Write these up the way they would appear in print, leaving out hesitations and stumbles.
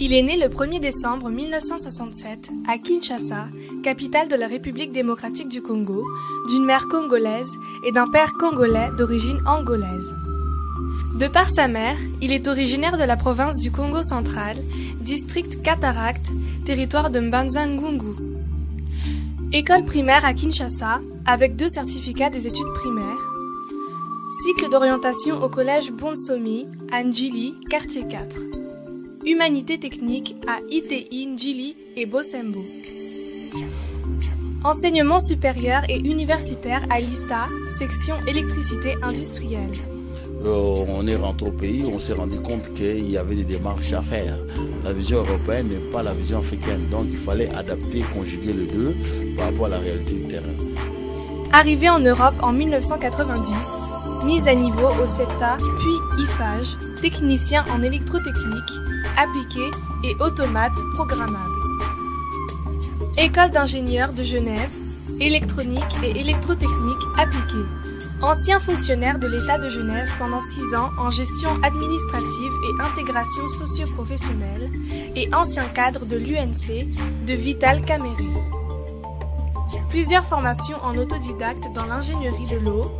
Il est né le 1er décembre 1967 à Kinshasa, capitale de la République démocratique du Congo, d'une mère congolaise et d'un père congolais d'origine angolaise. De par sa mère, il est originaire de la province du Congo central, district Cataracte, territoire de Mbanza-Ngungu. École primaire à Kinshasa, avec 2 certificats des études primaires. Cycle d'orientation au collège Bonsomi, à Njili, quartier 4. Humanité technique à ITI Njili et Bosembo. Enseignement supérieur et universitaire à l'ISTA, section électricité industrielle. On est rentré au pays, on s'est rendu compte qu'il y avait des démarches à faire. La vision européenne n'est pas la vision africaine, donc il fallait adapter, conjuguer les deux par rapport à la réalité du terrain. Arrivé en Europe en 1990, mise à niveau au CETA puis IFAGE, technicien en électrotechnique, appliqué et automate programmable. École d'ingénieurs de Genève, électronique et électrotechnique appliquée. Ancien fonctionnaire de l'État de Genève pendant 6 ans en gestion administrative et intégration socio-professionnelle et ancien cadre de l'UNC de Vital Caméré. Plusieurs formations en autodidacte dans l'ingénierie de l'eau,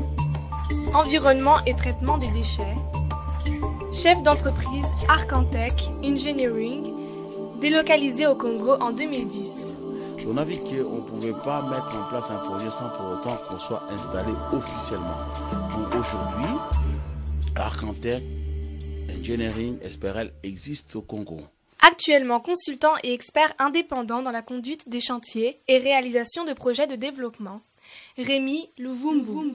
environnement et traitement des déchets, chef d'entreprise Arcantech Engineering, délocalisé au Congo en 2010. On a vu qu'on ne pouvait pas mettre en place un projet sans pour autant qu'on soit installé officiellement. Donc aujourd'hui, Arcantech Engineering SPRL existe au Congo. Actuellement consultant et expert indépendant dans la conduite des chantiers et réalisation de projets de développement. Rémi Louvumbu.